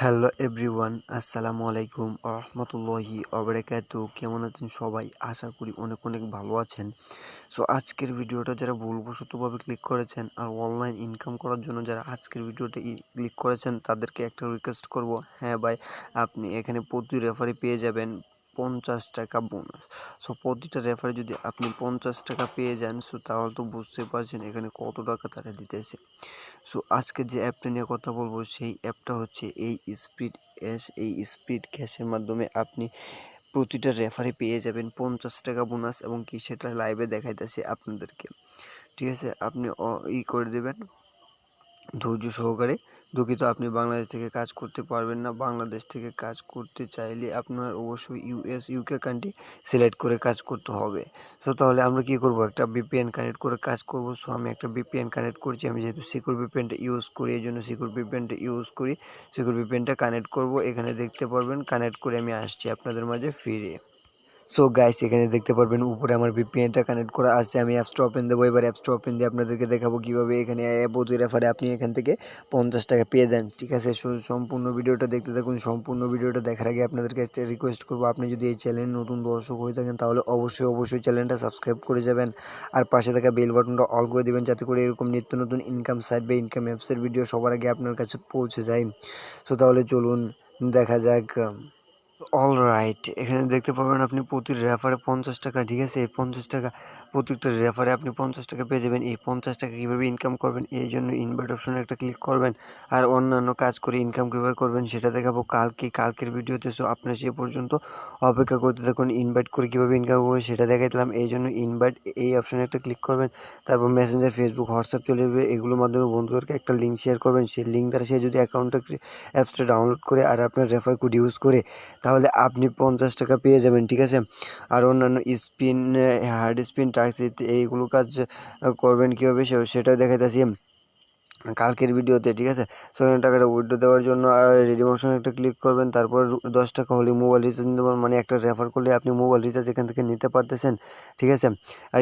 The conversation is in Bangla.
হ্যালো এভরিওয়ান, আসসালামু আলাইকুম রহমতুল্লাহি ওবারাকাতু। কেমন আছেন সবাই? আশা করি অনেক অনেক ভালো আছেন। সো আজকের ভিডিওটা যারা ভুলবশতভাবে ক্লিক করেছেন আর অনলাইন ইনকাম করার জন্য যারা আজকের ভিডিওটা ক্লিক করেছেন তাদেরকে একটা রিকোয়েস্ট করব। হ্যাঁ ভাই, আপনি এখানে প্রতি রেফারি পেয়ে যাবেন 50 টাকা বোনাস। সো প্রতিটা রেফারি যদি আপনি 50 টাকা পেয়ে যান, সো তাহলে তো বুঝতে পারছেন এখানে কত টাকা তারা দিতেছে। সো আজকে যে অ্যাপটা নিয়ে কথা বলবো সেই অ্যাপটা হচ্ছে এই স্পিড ক্যাশের মাধ্যমে আপনি প্রতিটা রেফারি পেয়ে যাবেন 50 টাকা বোনাস, এবং কি সেটা লাইভে দেখাইতেছে আপনাদেরকে। ঠিক আছে, আপনি করে দেবেন ধৈর্য সহকারে। দুঃখিত, আপনি বাংলাদেশ থেকে কাজ করতে পারবেন না। বাংলাদেশ থেকে কাজ করতে চাইলে আপনার অবশ্যই ইউকে কান্ট্রি সিলেক্ট করে কাজ করতে হবে। সো তাহলে আমরা কি করব, একটা ভিপিএন কানেক্ট করে কাজ করব। সো আমি একটা ভিপিএন কানেক্ট করছি। আমি যেহেতু সিকিউর ভিপিএনটা ইউজ করি, এই জন্য সিকিউর ভিপিএনটা কানেক্ট করব। এখানে দেখতে পারবেন কানেক্ট করে আমি আসছি আপনাদের মাঝে ফিরে। সো গাইস, এখানে দেখতে পারবেন উপরে আমার ভিপিএনটা কানেক্ট করা আছে। আমি অ্যাপসটা ওপেন দেবো। এবার অ্যাপসটা ওপেন দিয়ে আপনাদেরকে দেখাবো কীভাবে এখানে প্রতি রেফারে আপনি এখান থেকে 50 টাকা পেয়ে যান। ঠিক আছে, সম্পূর্ণ ভিডিওটা দেখতে থাকুন। সম্পূর্ণ ভিডিওটা দেখার আগে আপনাদেরকে রিকোয়েস্ট করবো, আপনি যদি এই চ্যানেল নতুন দর্শক হয়ে থাকেন তাহলে অবশ্যই চ্যানেলটা সাবস্ক্রাইব করে যাবেন, আর পাশে থাকা বেল বাটনটা অল করে দেবেন, যাতে করে এরকম নিত্য নতুন ইনকাম সাইট বা ইনকাম অ্যাপসের ভিডিও সবার আগে আপনার কাছে পৌঁছে যায়। সো তাহলে চলুন দেখা যাক। অলরাইট, এখানে দেখতে পাবেন আপনি প্রতি রেফারে 50 টাকা। ঠিক আছে, এই 50 টাকা প্রত্যেকটা রেফারে আপনি 50 টাকা পেয়ে যাবেন। এই 50 টাকা কীভাবে ইনকাম করবেন, এই জন্য ইনভাইট অপশনে একটা ক্লিক করবেন, আর অন্যান্য কাজ করে ইনকাম কীভাবে করবেন সেটা দেখাবো কালকের ভিডিওতে। সো আপনার সে পর্যন্ত অপেক্ষা করতে থাকুন। ইনভাইট করে কীভাবে ইনকাম করবেন সেটা দেখাইলাম, এই জন্য ইনভাইট এই অপশনে একটা ক্লিক করবেন। তারপর মেসেঞ্জার, ফেসবুক, হোয়াটসঅ্যাপ চলে যাবে। এগুলোর মাধ্যমে বন্ধুদেরকে একটা লিঙ্ক শেয়ার করবেন। সেই লিঙ্ক দ্বারা সে যদি অ্যাপসটা ডাউনলোড করে আর আপনার রেফার কোড ইউজ করে, তাহলে আপনি 50 টাকা পেয়ে যাবেন। ঠিক আছে, আর অন্যান্য স্পিন, হার্ড স্পিন, টাক্স এইগুলো কাজ করবেন কীভাবে সেটাও দেখাইতেছি কালকের ভিডিওতে। ঠিক আছে, সেখানে টাকাটা উইথড্র দেওয়ার জন্য রেডিম অপশনে একটা ক্লিক করবেন। তারপর 10 টাকা হলে মোবাইল রিচার্জ নিতে পারবেন, মানে একটা রেফার করলে আপনি মোবাইল রিচার্জ এখান থেকে নিতে পারতেছেন। ঠিক আছে, আর